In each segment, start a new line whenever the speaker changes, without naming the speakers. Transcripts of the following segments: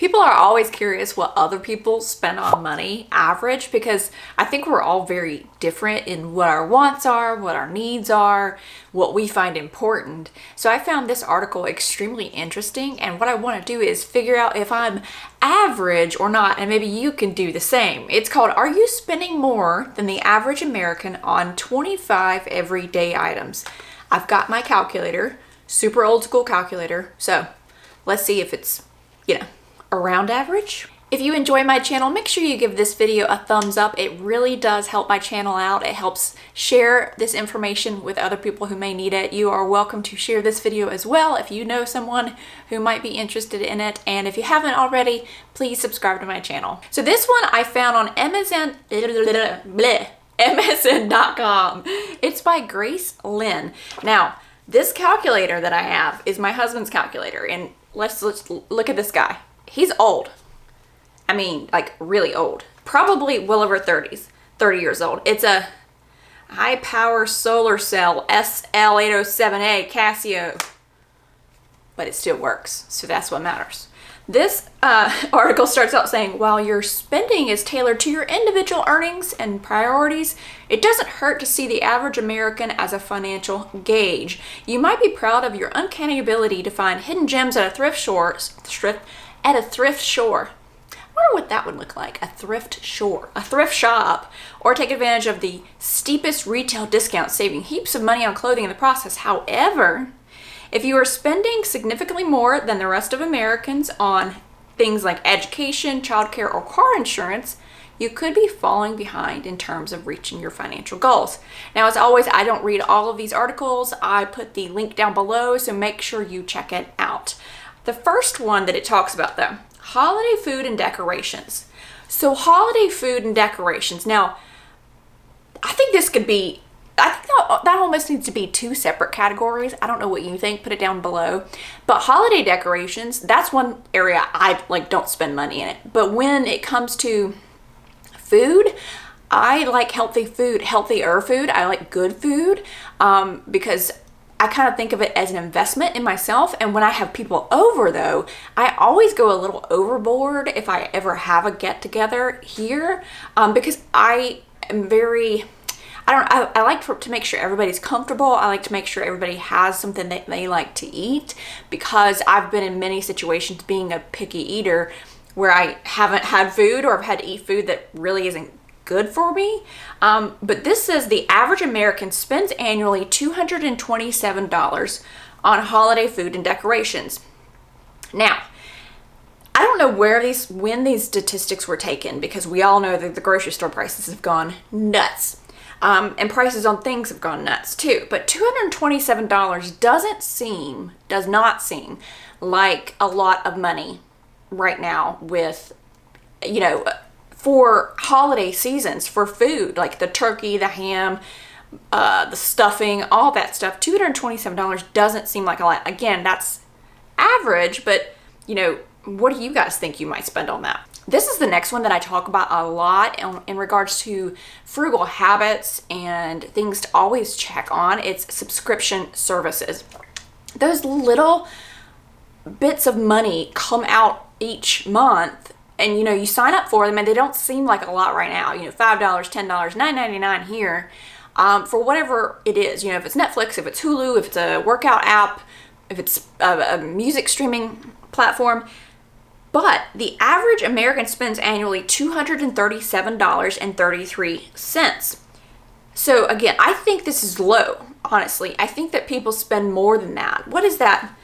People are always curious what other people spend on money, average, because I think we're all very different in what our wants are, what our needs are, what we find important. So I found this article extremely interesting, and what I want to do is figure out if I'm average or not, and maybe you can do the same. It's called, Are You Spending More Than the Average American on 25 Everyday Items? I've got my calculator, super old school calculator, so let's see if it's, around average. If you enjoy my channel, make sure you give this video a thumbs up. It really does help my channel out. It helps share this information with other people who may need it. You are welcome to share this video as well if you know someone who might be interested in it. And if you haven't already, please subscribe to my channel. So this one I found on MSN.com. It's by Grace Lynn. Now, this calculator that I have is my husband's calculator, and let's look at this guy. He's old. I mean, like really old. Probably well over 30 years old. It's a high power solar cell SL807A Casio, but it still works. So that's what matters. This article starts out saying, while your spending is tailored to your individual earnings and priorities, it doesn't hurt to see the average American as a financial gauge. You might be proud of your uncanny ability to find hidden gems at a thrift shop. I wonder what that would look like, a thrift shop, or take advantage of the steepest retail discounts, saving heaps of money on clothing in the process. However, if you are spending significantly more than the rest of Americans on things like education, childcare, or car insurance, you could be falling behind in terms of reaching your financial goals. Now, as always, I don't read all of these articles. I put the link down below, so make sure you check it out. The first one that it talks about, though, holiday food and decorations. So holiday food and decorations. Now, I think that almost needs to be two separate categories. I don't know what you think. Put it down below. But holiday decorations, that's one area I don't spend money in it. But when it comes to food, I like healthier food. I like good food because I kind of think of it as an investment in myself. And when I have people over, though, I always go a little overboard if I ever have a get together here, because I am very, I like to make sure everybody's comfortable. I like to make sure everybody has something that they like to eat, because I've been in many situations being a picky eater where I haven't had food, or I've had to eat food that really isn't good for me. But this says the average American spends annually $227 on holiday food and decorations. Now, I don't know when these statistics were taken, because we all know that the grocery store prices have gone nuts. And prices on things have gone nuts too. But $227 does not seem like a lot of money right now with, for holiday seasons, for food, like the turkey, the ham, the stuffing, all that stuff. $227 doesn't seem like a lot. Again, that's average, but what do you guys think you might spend on that? This is the next one that I talk about a lot in regards to frugal habits and things to always check on. It's subscription services. Those little bits of money come out each month, and you sign up for them, and they don't seem like a lot right now. $5, $10, $9.99 here for whatever it is. If it's Netflix, if it's Hulu, if it's a workout app, if it's a music streaming platform. But the average American spends annually $237.33. So again, I think this is low, honestly. I think that people spend more than that. What is that?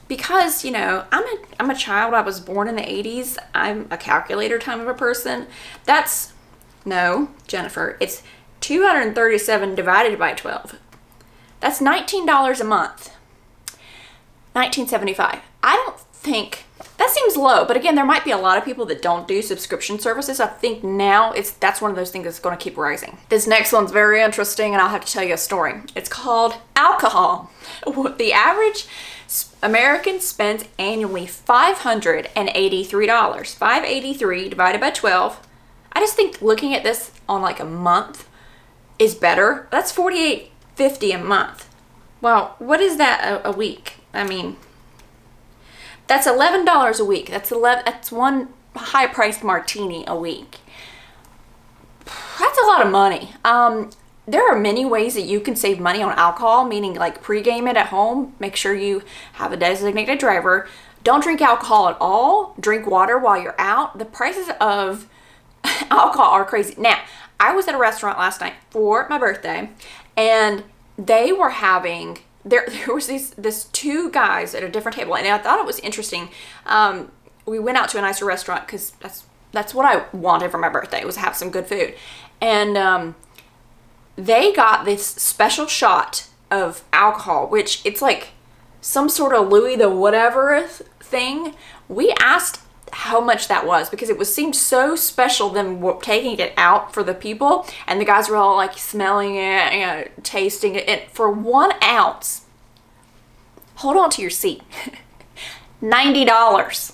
Because, I'm a child. I was born in the 80s. I'm a calculator time of a person. No, Jennifer, it's 237 divided by 12. That's $19 a month. $19.75. I don't think that seems low, but again, there might be a lot of people that don't do subscription services. I think now that's one of those things that's going to keep rising. This next one's very interesting, and I'll have to tell you a story. It's called alcohol. The average American spends annually $583. $583 divided by 12. I just think looking at this on like a month is better. That's $48.50 a month. Well, what is that a week? I mean, That's $11 a week. That's one high-priced martini a week. That's a lot of money. There are many ways that you can save money on alcohol, meaning like pregame it at home. Make sure you have a designated driver. Don't drink alcohol at all. Drink water while you're out. The prices of alcohol are crazy. Now, I was at a restaurant last night for my birthday, and they were having, there was this two guys at a different table, and I thought it was interesting. We went out to a nicer restaurant because that's what I wanted for my birthday, was have some good food. And they got this special shot of alcohol, which it's like some sort of Louis the whatever thing. We asked how much that was because it seemed so special them taking it out for the people, and the guys were all like smelling it, you know, tasting it. And for 1 ounce, hold on to your seat, $90.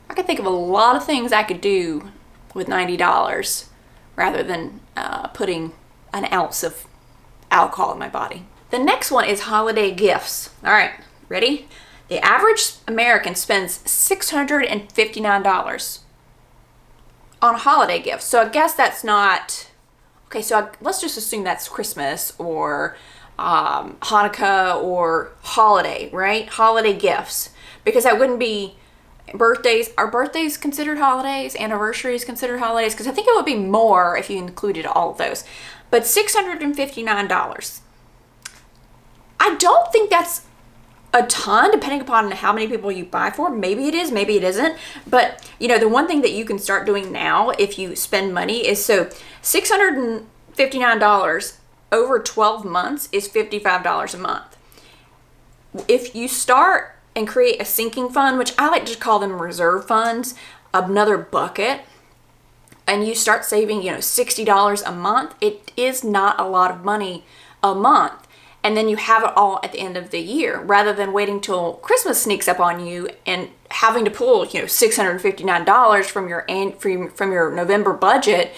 I could think of a lot of things I could do with $90 rather than putting an ounce of alcohol in my body. The next one is holiday gifts. All right, ready? The average American spends $659 on holiday gifts. So I guess that's not, okay, so let's just assume that's Christmas or Hanukkah or holiday, right? Holiday gifts. Because that wouldn't be birthdays. Are birthdays considered holidays? Anniversaries considered holidays? Because I think it would be more if you included all of those. But $659. I don't think that's a ton, depending upon how many people you buy for. Maybe it is, maybe it isn't. But, you know, the one thing that you can start doing now if you spend money is, so $659 over 12 months is $55 a month. If you start and create a sinking fund, which I like to call them reserve funds, another bucket, and you start saving, you know, $60 a month, it is not a lot of money a month. And then you have it all at the end of the year, rather than waiting till Christmas sneaks up on you and having to pull, you know, $659 from your November budget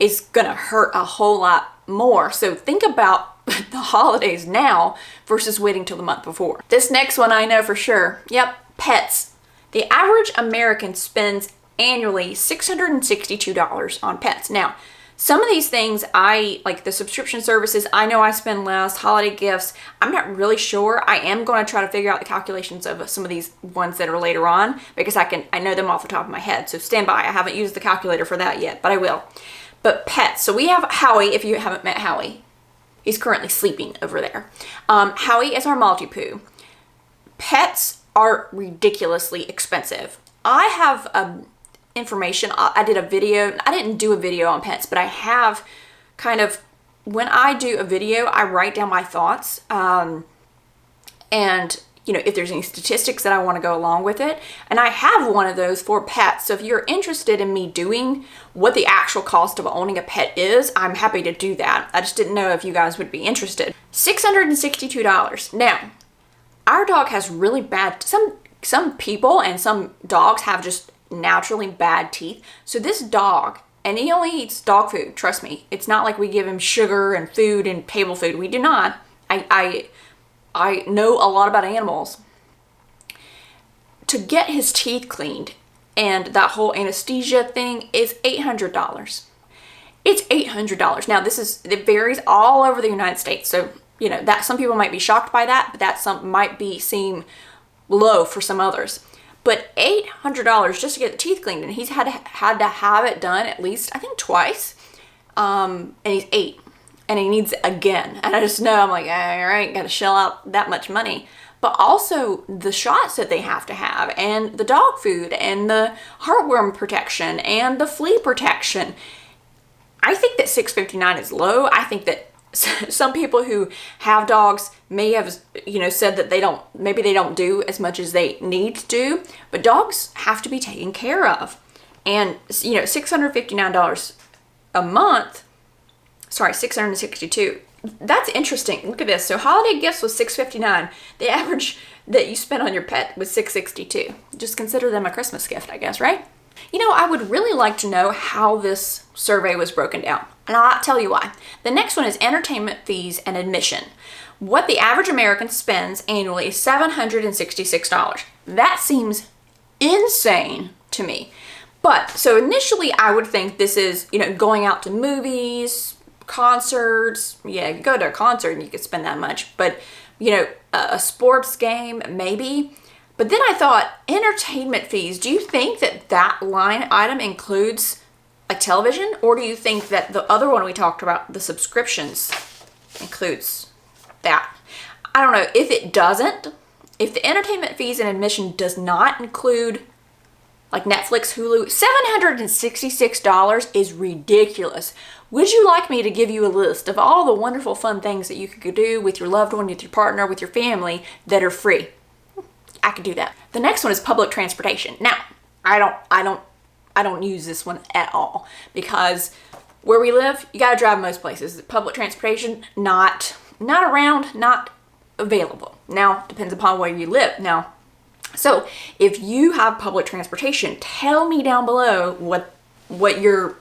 is gonna hurt a whole lot more. So think about the holidays now versus waiting till the month before. This next one I know for sure. Yep, pets. The average American spends annually $662 on pets. Now, some of these things, like the subscription services, I know I spend less. Holiday gifts, I'm not really sure. I am going to try to figure out the calculations of some of these ones that are later on, because I know them off the top of my head. So stand by. I haven't used the calculator for that yet, but I will. But pets. So we have Howie. If you haven't met Howie, he's currently sleeping over there. Howie is our Maltipoo. Pets are ridiculously expensive. I have information. I did a video. I didn't do a video on pets, but I have kind of, when I do a video, I write down my thoughts. And, you know, if there's any statistics that I want to go along with it. And I have one of those for pets. So if you're interested in me doing what the actual cost of owning a pet is, I'm happy to do that. I just didn't know if you guys would be interested. $662. Now, our dog has really bad, some people and some dogs have just naturally bad teeth. So this dog, and he only eats dog food, trust me. It's not like we give him sugar and food and table food. We do not. I know a lot about animals. To get his teeth cleaned and that whole anesthesia thing is $800. It's $800. Now it varies all over the United States. So, you know, that some people might be shocked by that, but that might seem low for some others. But $800 just to get the teeth cleaned, and he's had to have it done at least, I think, twice. And he's 8, and he needs it again. And I just know, I'm like, all right, gotta shell out that much money. But also the shots that they have to have, and the dog food, and the heartworm protection, and the flea protection. I think that $659 is low. I think that some people who have dogs may have, you know, said that they don't do as much as they need to do, but dogs have to be taken care of. And, you know, $659 a month, sorry, $662. That's interesting. Look at this. So holiday gifts was $659. The average that you spent on your pet was $662. Just consider them a Christmas gift, I guess, right? You know, I would really like to know how this survey was broken down. And I'll tell you why. The next one is entertainment fees and admission. what the average American spends annually is $766. That seems insane to me. But so initially I would think this is, going out to movies, concerts. Yeah, you go to a concert and you could spend that much, but a sports game, maybe. But then I thought, entertainment fees, do you think that line item includes like television? Or do you think that the other one we talked about, the subscriptions, includes that? I don't know. If it doesn't, if the entertainment fees and admission does not include like Netflix, Hulu, $766 is ridiculous. Would you like me to give you a list of all the wonderful fun things that you could do with your loved one, with your partner, with your family that are free? I could do that. The next one is public transportation. Now, I don't use this one at all because where we live, you gotta drive most places. Public transportation, not around, not available. Now, depends upon where you live. Now, so if you have public transportation, tell me down below what you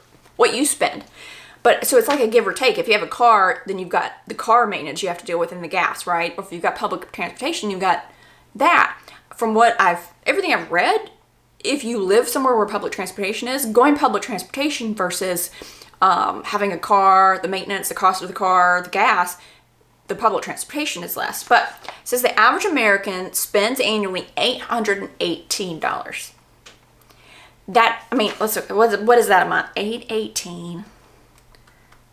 spend. But so it's like a give or take. If you have a car, then you've got the car maintenance you have to deal with and the gas, right? Or if you've got public transportation, you've got that. From everything I've read, if you live somewhere where public transportation is, going public transportation versus having a car, the maintenance, the cost of the car, the gas, the public transportation is less. But it says the average American spends annually $818. Let's look. What is that amount? 818.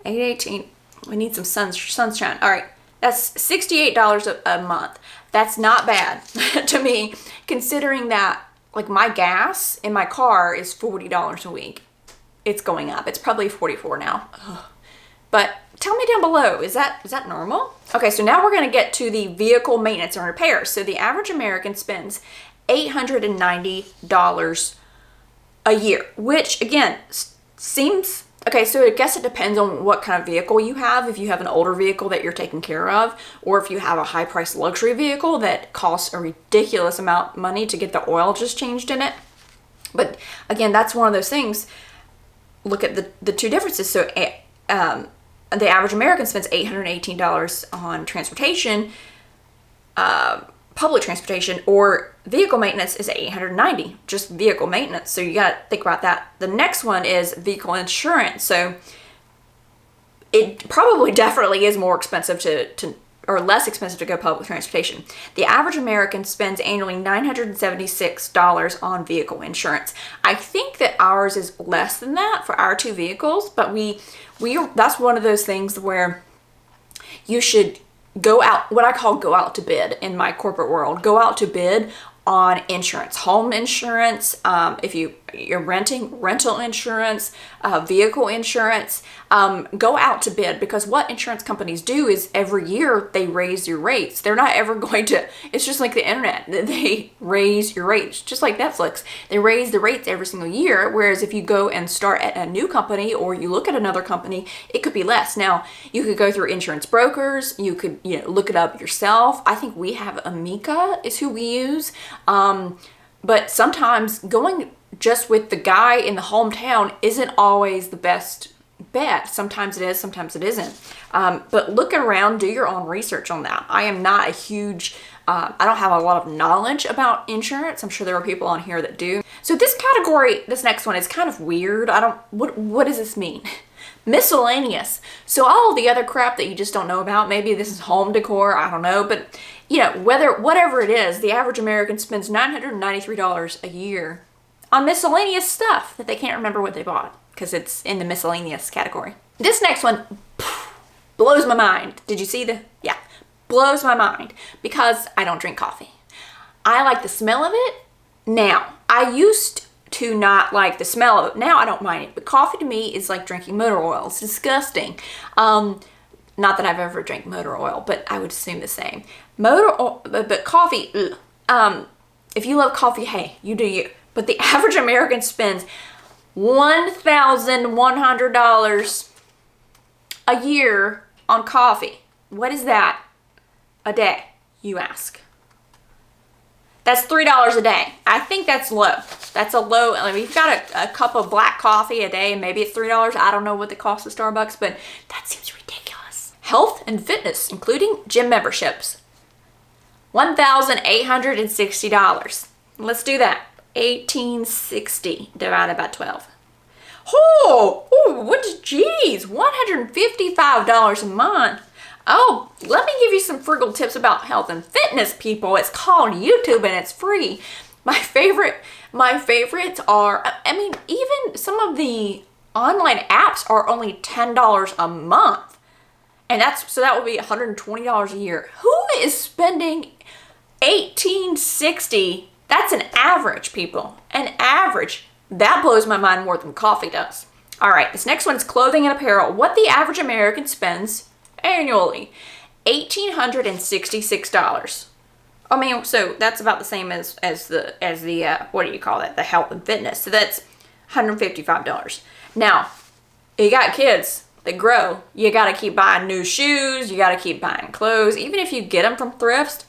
We need some sunshine. All right. That's $68 a month. That's not bad to me, considering that like my gas in my car is $40 a week. It's going up. It's probably $44 now. Ugh. But tell me down below, is that normal? Okay, so now we're going to get to the vehicle maintenance and repairs. So the average American spends $890 a year, which again seems okay. So I guess it depends on what kind of vehicle you have. If you have an older vehicle that you're taking care of, or if you have a high priced luxury vehicle that costs a ridiculous amount of money to get the oil just changed in it. But again, that's one of those things. Look at the two differences. So the average American spends $818 on transportation, public transportation, or vehicle maintenance is $890, just vehicle maintenance. So you got to think about that. The next one is vehicle insurance. So it probably definitely is more expensive or less expensive to go public transportation. The average American spends annually $976 on vehicle insurance. I think that ours is less than that for our two vehicles, but that's one of those things where you should go out, what I call go out to bid in my corporate world, go out to bid on insurance, home insurance, if you're renting, rental insurance, vehicle insurance, go out to bid, because what insurance companies do is every year they raise your rates. They're not ever going to, it's just like the internet, they raise your rates, just like Netflix. They raise the rates every single year, whereas if you go and start at a new company or you look at another company, it could be less. Now, you could go through insurance brokers, you could look it up yourself. I think we have Amica is who we use. But sometimes going just with the guy in the hometown isn't always the best bet. Sometimes it is, sometimes it isn't. But look around, do your own research on that. I am not a huge, I don't have a lot of knowledge about insurance. I'm sure there are people on here that do. So this category, this next one is kind of weird. What does this mean? Miscellaneous. So all the other crap that you just don't know about, maybe this is home decor, I don't know, but whatever it is, the average American spends $993 a year on miscellaneous stuff that they can't remember what they bought because it's in the miscellaneous category. This next one blows my mind. Did you see yeah, blows my mind because I don't drink coffee. I like the smell of it. Now, I used to not like the smell of it. Now I don't mind it, but coffee to me is like drinking motor oil. It's disgusting. Not that I've ever drank motor oil, but I would assume the same. Motor oil, but coffee, if you love coffee, hey, you do you. But the average American spends $1,100 a year on coffee. What is that a day, you ask? That's $3 a day. I think that's low. That's a low, you've got a cup of black coffee a day and maybe it's $3. I don't know what the cost of Starbucks, but that seems ridiculous. Health and fitness, including gym memberships, $1,860. Let's do that. 1860 divided by 12. Geez, $155 a month. Oh, let me give you some frugal tips about health and fitness, people. It's called YouTube and it's free. My favorites are, I mean, even some of the online apps are only $10 a month. And that would be $120 a year. Who is spending $1,860? That's an average, people. An average. That blows my mind more than coffee does. All right, this next one is clothing and apparel. What the average American spends annually, $1,866. I mean, so that's about the same as the what do you call that? The health and fitness. So that's $155. Now, you got kids that grow. You got to keep buying new shoes. You got to keep buying clothes. Even if you get them from thrift,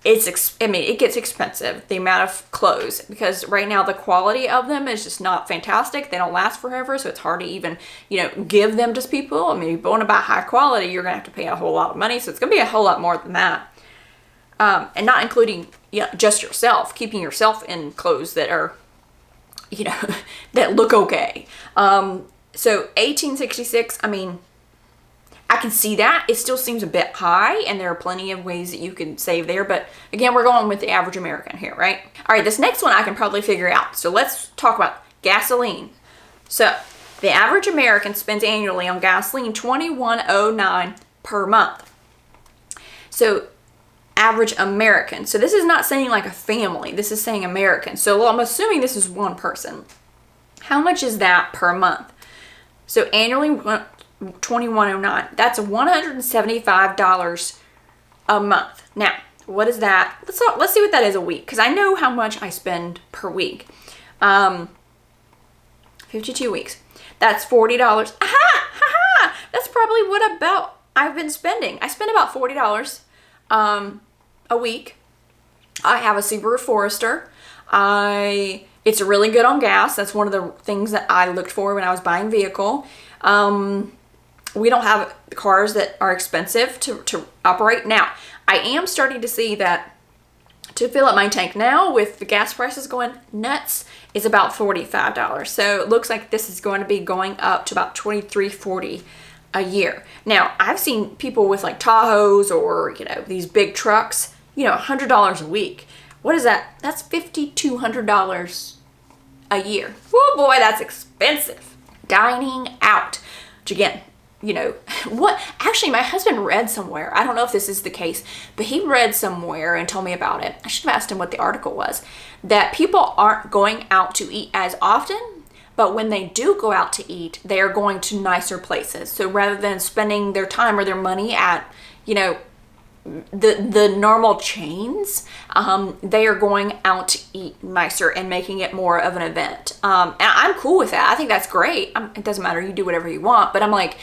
it gets expensive, the amount of clothes, because right now the quality of them is just not fantastic. They don't last forever, so it's hard to even, give them to people. I mean, if you want to buy high quality, you're going to have to pay a whole lot of money, so it's going to be a whole lot more than that. And not including just yourself, keeping yourself in clothes that are, that look okay. So 1866, I mean, I can see that. It still seems a bit high, and there are plenty of ways that you can save there. But again, we're going with the average American here, right? All right, this next one I can probably figure out. So let's talk about gasoline. So the average American spends annually on gasoline $21.09 per month. So average American. So this is not saying like a family. This is saying American. So I'm assuming this is one person. How much is that per month? So annually, $21.09. That's $175 a month. Now, what is that? Let's see what that is a week, because I know how much I spend per week. 52 weeks. That's $40. Aha! That's probably what about I've been spending. I spend about $40 a week. I have a Subaru Forester. It's really good on gas. That's one of the things that I looked for when I was buying a vehicle. We don't have cars that are expensive to operate. Now, I am starting to see that to fill up my tank now with the gas prices going nuts is about $45. So it looks like this is going to be going up to about $23.40 a year. Now, I've seen people with like Tahoes or, these big trucks, $100 a week. What is that? That's $5,200 a year. Oh boy, that's expensive. Dining out. Which again, what? Actually, my husband read somewhere. I don't know if this is the case, but he read somewhere and told me about it. I should have asked him what the article was. That people aren't going out to eat as often, but when they do go out to eat, they are going to nicer places. So rather than spending their time or their money at, the normal chains, they are going out to eat nicer and making it more of an event. And I'm cool with that. I think that's great. It doesn't matter. You do whatever you want. But I'm like,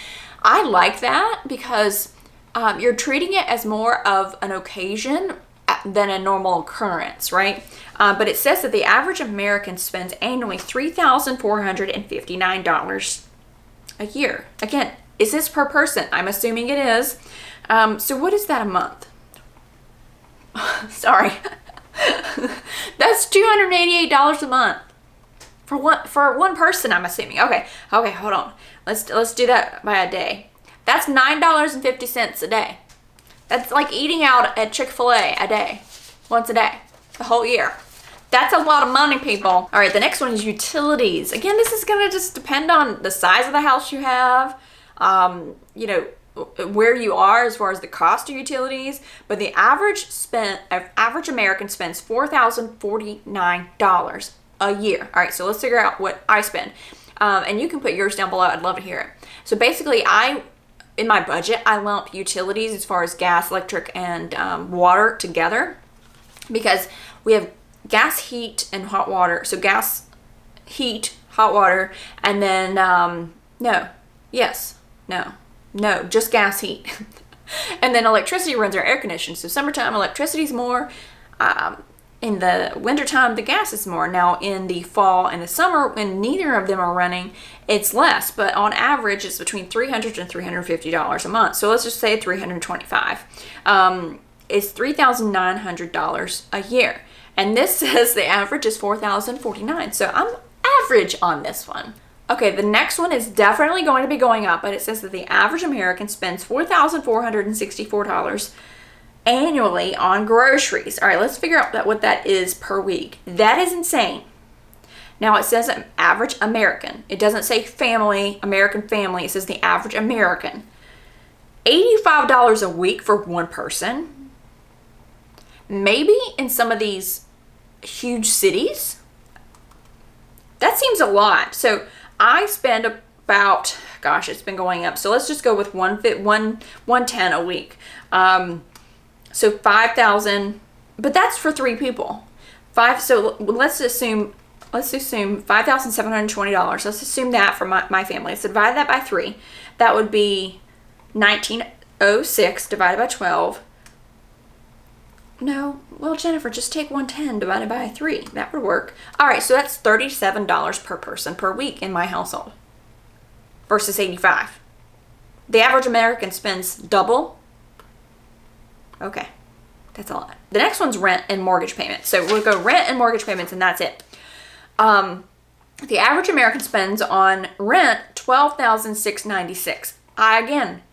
I like that because you're treating it as more of an occasion than a normal occurrence, right? But it says that the average American spends annually $3,459 a year. Again, is this per person? I'm assuming it is. So what is that a month? Sorry. That's $288 a month for one person, I'm assuming. Okay, hold on. Let's do that by a day. That's $9.50 a day. That's like eating out at Chick-fil-A a day, once a day, the whole year. That's a lot of money, people. All right, the next one is utilities. Again, this is gonna just depend on the size of the house you have, where you are as far as the cost of utilities, but the average American spends $4,049 a year. All right, so let's figure out what I spend. And you can put yours down below. I'd love to hear it. So basically, in my budget, I lump utilities as far as gas, electric, and water together, because we have gas, heat, and hot water. So gas, heat, hot water, and then just gas, heat. And then electricity runs our air conditioning. So summertime, electricity's more. in the wintertime, the gas is more. Now, in the fall and the summer, when neither of them are running, it's less. But on average, it's between $300 and $350 a month. So let's just say $325. It's $3,900 a year. And this says the average is $4,049. So I'm average on this one. Okay, the next one is definitely going to be going up, but it says that the average American spends $4,464 annually on groceries. All right, let's figure out what that is per week. That is insane. Now it says average American. It doesn't say family, American family. It says the average American. $85 a week for one person. Maybe in some of these huge cities. That seems a lot. So I spend about, gosh, it's been going up. So let's just go with 110 a week. So 5,000, but that's for 3 people. So let's assume $5,720. Let's assume that for my family. So divide that by 3. That would be $1,906 divided by 12. No, well, Jennifer, just take 110 divided by 3. That would work. All right, so that's $37 per person per week in my household versus 85. The average American spends double. Okay, that's a lot. The next one's rent and mortgage payments. So we'll go rent and mortgage payments, and that's it. The average American spends on rent $12,696. I, again,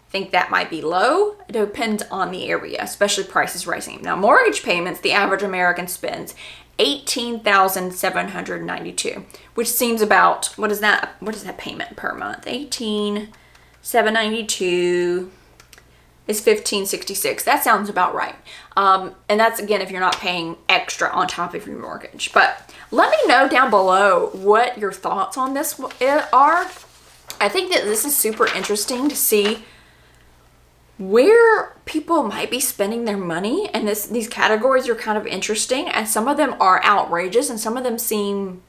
think that might be low. It depends on the area, especially prices rising. Now, mortgage payments, the average American spends $18,792, which seems about, what is that payment per month? $18,792 is $1,566. That sounds about right. And that's, again, if you're not paying extra on top of your mortgage. But let me know down below what your thoughts on this are. I think that this is super interesting to see where people might be spending their money, and these categories are kind of interesting, and some of them are outrageous and some of them seem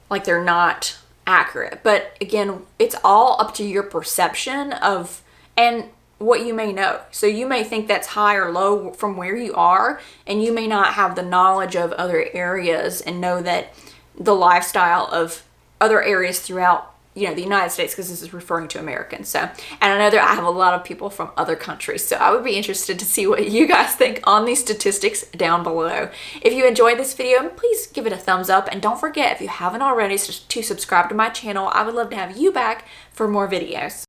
like they're not accurate. But again, it's all up to your perception of and what you may know. So you may think that's high or low from where you are, and you may not have the knowledge of other areas and know that the lifestyle of other areas throughout the United States, because this is referring to Americans. So, and I know that I have a lot of people from other countries, so I would be interested to see what you guys think on these statistics down below. If you enjoyed this video, please give it a thumbs up, and don't forget, if you haven't already, to subscribe to my channel. I would love to have you back for more videos.